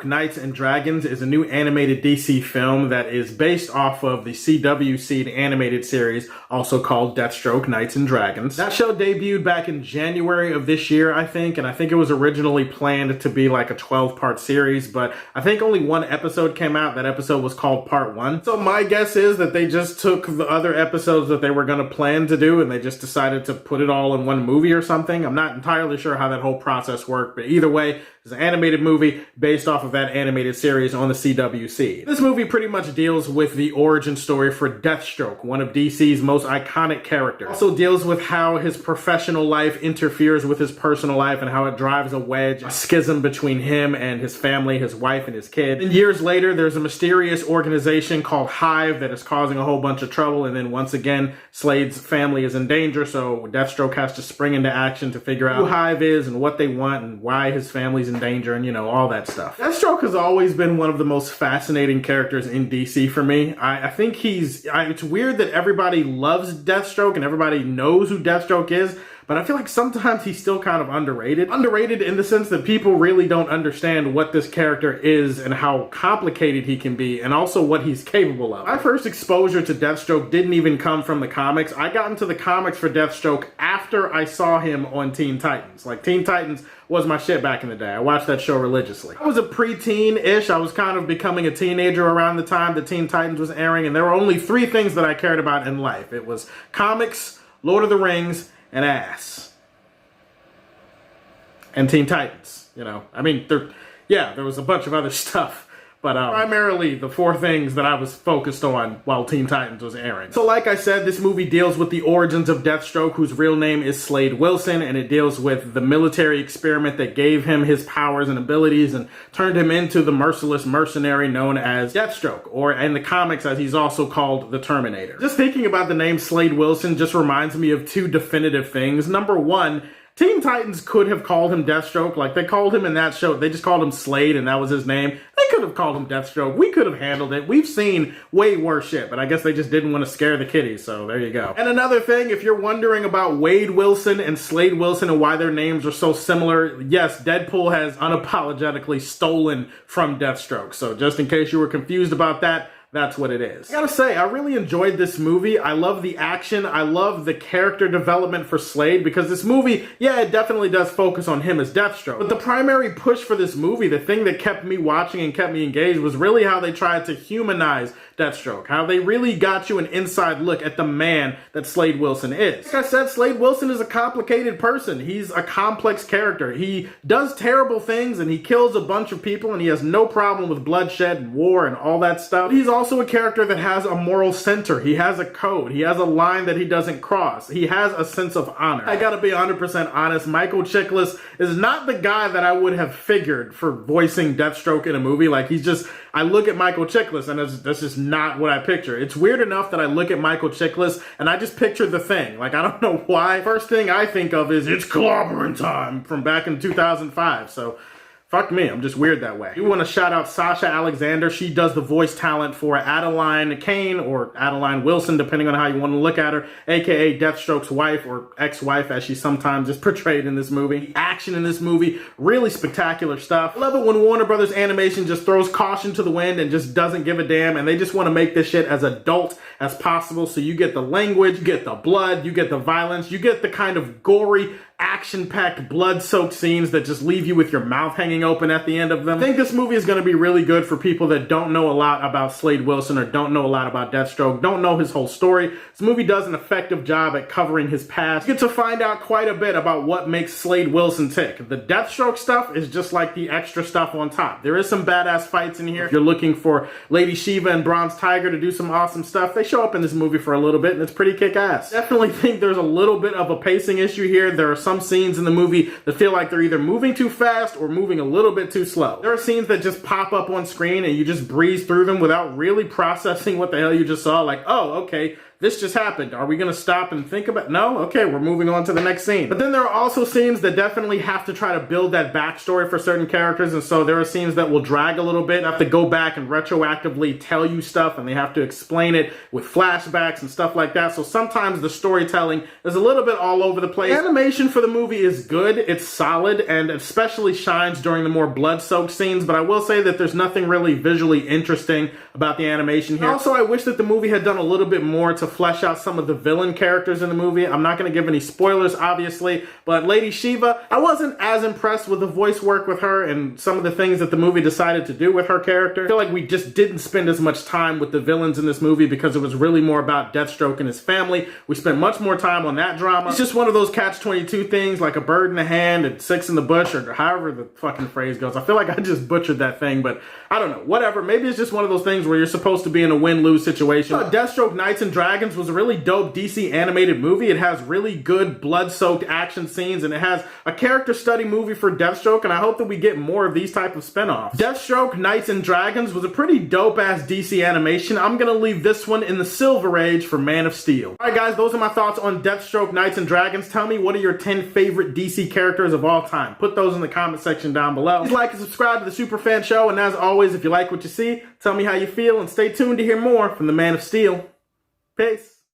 Knights and Dragons is a new animated DC film that is based off of the CW Seed animated series, also called Deathstroke, Knights and Dragons. That show debuted back in January of this year, I think, and I think it was originally planned to be like a 12-part series, but I think only one episode came out. That episode was called Part 1. So my guess is that they just took the other episodes that they were going to plan to do and they just decided to put it all in one movie or something. I'm not entirely sure how that whole process worked, but either way, it's an animated movie based off of that animated series on the CW Seed. This movie pretty much deals with the origin story for Deathstroke, one of DC's most iconic characters. It also deals with how his professional life interferes with his personal life and how it drives a wedge, a schism between him and his family, his wife and his kid. And years later, there's a mysterious organization called Hive that is causing a whole bunch of trouble, and then once again, Slade's family is in danger, so Deathstroke has to spring into action to figure out who Hive is and what they want and why his family's in danger and, you know, all that stuff. Deathstroke has always been one of the most fascinating characters in DC for me. I think it's weird that everybody loves Deathstroke and everybody knows who Deathstroke is, but I feel like sometimes he's still kind of underrated. Underrated in the sense that people really don't understand what this character is and how complicated he can be and also what he's capable of. My first exposure to Deathstroke didn't even come from the comics. I got into the comics for Deathstroke after I saw him on Teen Titans. Like, Teen Titans was my shit back in the day. I watched that show religiously. I was a preteen-ish. I was kind of becoming a teenager around the time that Teen Titans was airing, and there were only three things that I cared about in life. It was comics, Lord of the Rings, and ass. And Teen Titans, you know. I mean, there was a bunch of other stuff, but primarily the four things that I was focused on while Teen Titans was airing. So like I said, this movie deals with the origins of Deathstroke, whose real name is Slade Wilson, and it deals with the military experiment that gave him his powers and abilities and turned him into the merciless mercenary known as Deathstroke, or in the comics as he's also called the Terminator. Just thinking about the name Slade Wilson just reminds me of two definitive things. Number one, Teen Titans could have called him Deathstroke. Like, they called him in that show, they just called him Slade and that was his name. They could have called him Deathstroke. We could have handled it. We've seen way worse shit, but I guess they just didn't want to scare the kiddies, so there you go. And another thing, if you're wondering about Wade Wilson and Slade Wilson and why their names are so similar, yes, Deadpool has unapologetically stolen from Deathstroke. So just in case you were confused about that, that's what it is. I gotta say, I really enjoyed this movie. I love the action. I love the character development for Slade, because this movie, yeah, it definitely does focus on him as Deathstroke. But the primary push for this movie, the thing that kept me watching and kept me engaged, was really how they tried to humanize Deathstroke. How they really got you an inside look at the man that Slade Wilson is. Like I said, Slade Wilson is a complicated person. He's a complex character. He does terrible things and he kills a bunch of people and he has no problem with bloodshed and war and all that stuff. He's also a character that has a moral center. He has a code. He has a line that he doesn't cross. He has a sense of honor. I gotta be 100% honest, Michael Chiklis is not the guy that I would have figured for voicing Deathstroke in a movie. Like, he's just, I look at Michael Chiklis and that's just not what I picture. It's weird enough that I look at Michael Chiklis and I just picture The Thing. Like, I don't know why. First thing I think of is It's Clobbering Time from back in 2005. So fuck me, I'm just weird that way. We want to shout out Sasha Alexander. She does the voice talent for Adeline Kane, or Adeline Wilson, depending on how you want to look at her, aka Deathstroke's wife, or ex-wife as she sometimes is portrayed in this movie. The action in this movie, really spectacular stuff. I love it when Warner Brothers Animation just throws caution to the wind and just doesn't give a damn, and they just want to make this shit as adult as possible, so you get the language, you get the blood, you get the violence, you get the kind of gory, action-packed, blood-soaked scenes that just leave you with your mouth hanging open at the end of them. I think this movie is going to be really good for people that don't know a lot about Slade Wilson or don't know a lot about Deathstroke, don't know his whole story. This movie does an effective job at covering his past. You get to find out quite a bit about what makes Slade Wilson tick. The Deathstroke stuff is just like the extra stuff on top. There is some badass fights in here. If you're looking for Lady Shiva and Bronze Tiger to do some awesome stuff, they show up in this movie for a little bit and it's pretty kick-ass. Definitely think there's a little bit of a pacing issue here. There are some scenes in the movie that feel like they're either moving too fast or moving a little bit too slow. There are scenes that just pop up on screen and you just breeze through them without really processing what the hell you just saw. Like, oh, okay, this just happened. Are we going to stop and think about it? No? Okay, we're moving on to the next scene. But then there are also scenes that definitely have to try to build that backstory for certain characters, and so there are scenes that will drag a little bit. They have to go back and retroactively tell you stuff, and they have to explain it with flashbacks and stuff like that. So sometimes the storytelling is a little bit all over the place. The animation for the movie is good, it's solid, and especially shines during the more blood-soaked scenes, but I will say that there's nothing really visually interesting about the animation here. Also, I wish that the movie had done a little bit more to flesh out some of the villain characters in the movie. I'm not going to give any spoilers, obviously, but Lady Shiva, I wasn't as impressed with the voice work with her and some of the things that the movie decided to do with her character. I feel like we just didn't spend as much time with the villains in this movie because it was really more about Deathstroke and his family. We spent much more time on that drama. It's just one of those catch-22 things, like a bird in the hand and six in the bush, or however the fucking phrase goes. I feel like I just butchered that thing, but I don't know. Whatever. Maybe it's just one of those things where you're supposed to be in a win-lose situation. Deathstroke Knights and Dragons was a really dope DC animated movie. It has really good blood-soaked action scenes, and it has a character study movie for Deathstroke, and I hope that we get more of these type of spinoffs. Deathstroke Knights and Dragons was a pretty dope-ass DC animation. I'm gonna leave this one in the Silver Age for Man of Steel. Alright guys, those are my thoughts on Deathstroke Knights and Dragons. Tell me, what are your 10 favorite DC characters of all time? Put those in the comment section down below. Please like and subscribe to the Superfan Show, and as always, if you like what you see, tell me how you feel, and stay tuned to hear more from the Man of Steel. Peace.